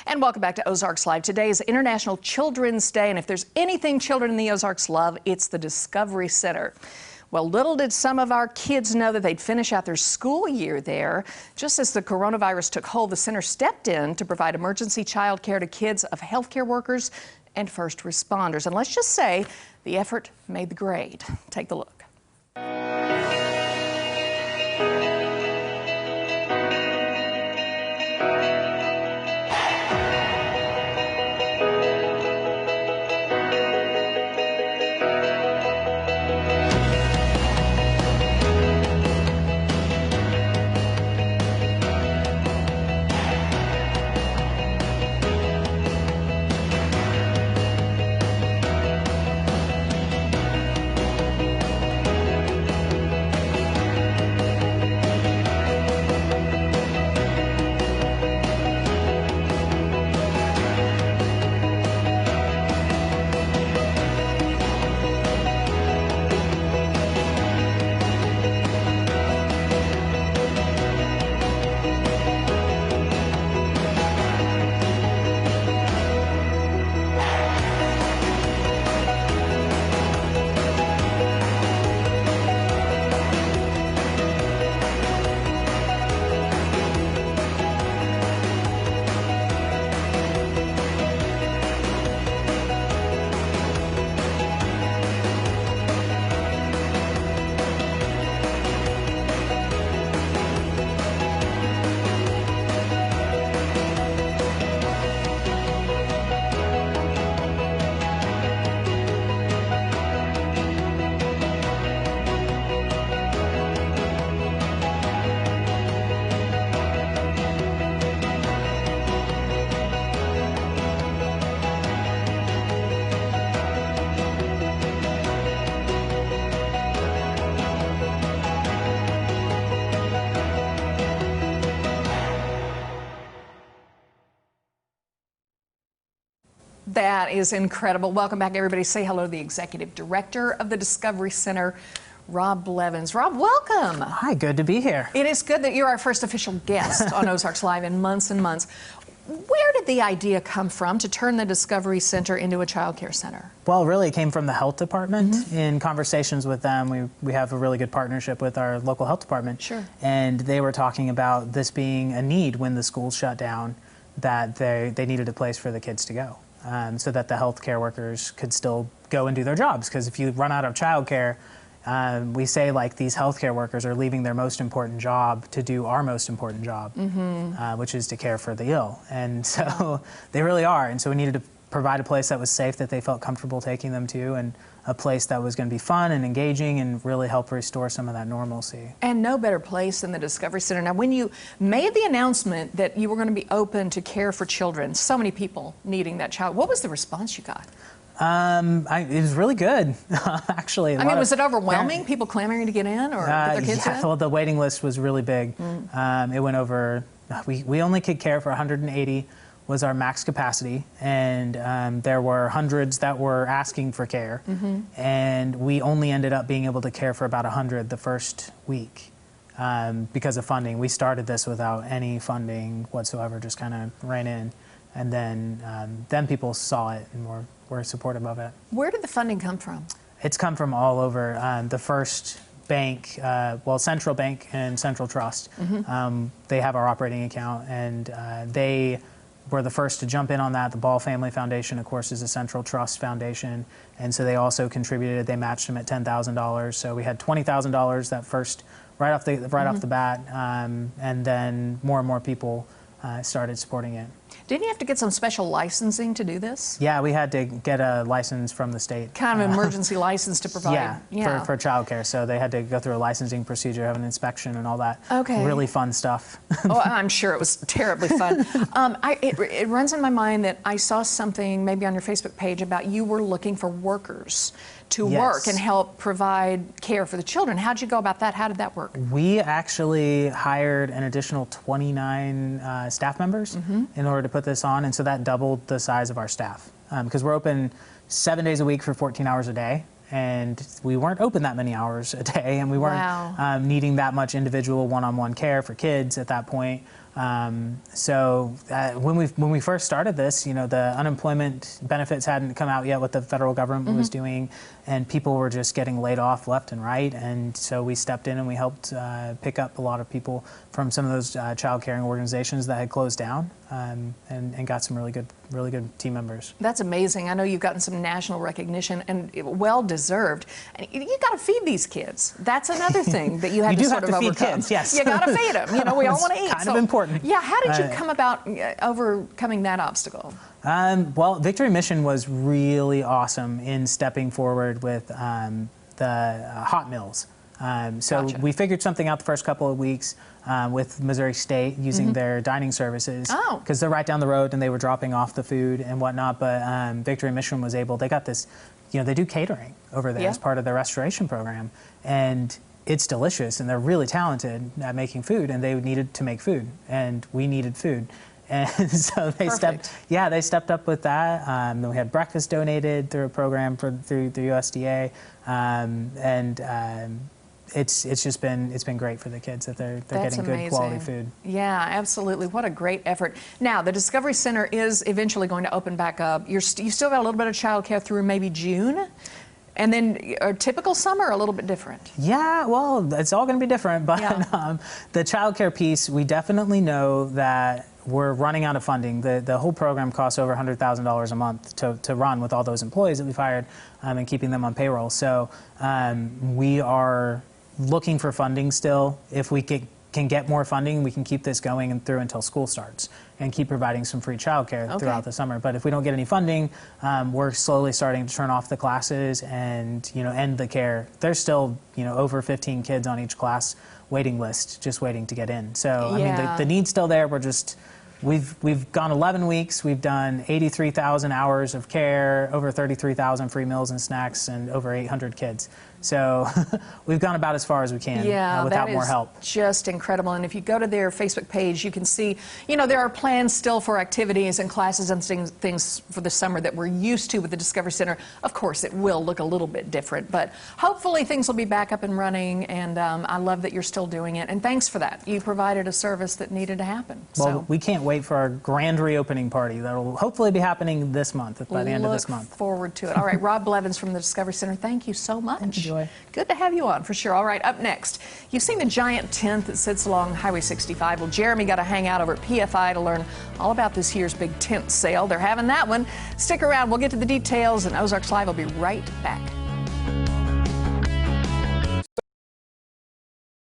And welcome back to Ozarks Live. Today is International Children's Day, and if there's anything children in the Ozarks love, it's the Discovery Center. Well, little did some of our kids know that they'd finish out their school year there. Just as the coronavirus took hold, the center stepped in to provide emergency child care to kids of healthcare workers and first responders. And let's just say the effort made the grade. Take a look. That is incredible. Welcome back, everybody. Say hello to the Executive Director of the Discovery Center, Rob Blevins. Rob, welcome. Hi, good to be here. It is good that you're our first official guest on Ozarks Live in months and months. Where did the idea come from to turn the Discovery Center into a child care center? Well, really, it came from the health department. In conversations with them, we have a really good partnership with our local health department. Sure. And they were talking about this being a need when the schools shut down, that they needed a place for the kids to go. So that the healthcare workers could still go and do their jobs. Because if you run out of childcare, we say like these healthcare workers are leaving their most important job to do our most important job, which is to care for the ill. And so they really are. And so we needed to provide a place that was safe, that they felt comfortable taking them to, and a place that was going to be fun and engaging and really help restore some of that normalcy. And no better place than the Discovery Center. Now, when you made the announcement that you were going to be open to care for children, so many people needing that child, what was the response you got? It was really good, actually. I mean, was it overwhelming? People clamoring to get in or get their kids in? Well, the waiting list was really big. It went over, we only could care for 180 was our max capacity, and there were hundreds that were asking for care, and we only ended up being able to care for about 100 the first week because of funding. We started this without any funding whatsoever, just kind of ran in, and then people saw it and were supportive of it. Where did the funding come from? It's come from all over. The first bank, well, Central Bank and Central Trust, they have our operating account, and they were the first to jump in on that. The Ball Family Foundation, of course, is a Central Trust foundation, and so they also contributed. They matched them at $10,000, so we had $20,000 that first, right off the bat, and then more and more people started supporting it. Didn't you have to get some special licensing to do this? Yeah, we had to get a license from the state. Kind of an emergency license to provide. For childcare. So they had to go through a licensing procedure, have an inspection and all that. Okay. Really fun stuff. Oh, I'm sure it was terribly fun. It runs in my mind that I saw something maybe on your Facebook page about you were looking for workers to work and help provide care for the children. How'd you go about that? How did that work? We actually hired an additional 29 staff members in order to put this on, and so that doubled the size of our staff. Because we're open 7 days a week for 14 hours a day, and we weren't open that many hours a day, and we weren't needing that much individual one-on-one care for kids at that point. When we first started this, the unemployment benefits hadn't come out yet, what the federal government was doing, and people were just getting laid off left and right. And so we stepped in and we helped pick up a lot of people from some of those child caring organizations that had closed down, and got some really good team members. That's amazing. I know you've gotten some national recognition, and well deserved. And you got to feed these kids. That's another thing that you had to sort of overcome. Kids, yes. You got to feed them. We all want to eat. Kind of important. Yeah. How did you come about overcoming that obstacle? Well, Victory Mission was really awesome in stepping forward with the hot meals. Gotcha. We figured something out the first couple of weeks with Missouri State using their dining services, because they're right down the road and they were dropping off the food and whatnot. But Victory Mission was able, they got this, they do catering over there as part of their restoration program. And it's delicious, and they're really talented at making food, and they needed to make food, and we needed food. And so they stepped up with that. Then we had breakfast donated through a program through the USDA, it's been great for the kids that they're getting good quality food. Yeah, absolutely. What a great effort. Now, the Discovery Center is eventually going to open back up. You've still got a little bit of childcare through maybe June. And then a typical summer, a little bit different. Yeah, well, it's all going to be different. But the childcare piece, we definitely know that we're running out of funding. The whole program costs over $100,000 a month to run with all those employees that we've hired and keeping them on payroll. So we are looking for funding still. If we can get more funding, we can keep this going and through until school starts and keep providing some free childcare throughout the summer. But if we don't get any funding, we're slowly starting to turn off the classes and end the care. There's still over 15 kids on each class waiting list, just waiting to get in. So I mean, the need's still there. We've gone 11 weeks. We've done 83,000 hours of care, over 33,000 free meals and snacks, and over 800 kids. So we've gone about as far as we can without more help. Just incredible. And if you go to their Facebook page, you can see, there are plans still for activities and classes and things for the summer that we're used to with the Discovery Center. Of course, it will look a little bit different, but hopefully things will be back up and running. And I love that you're still doing it. And thanks for that. You provided a service that needed to happen. Well, we can't wait for our grand reopening party. That will hopefully be happening this month, by the end of this month. Look forward to it. All right, Rob Blevins from the Discovery Center, thank you so much. Thank you, Joy. Good to have you on, for sure. All right, up next, you've seen the giant tent that sits along Highway 65. Well, Jeremy got to hang out over at PFI to learn all about this year's big tent sale. They're having that one. Stick around. We'll get to the details, and Ozarks Live will be right back.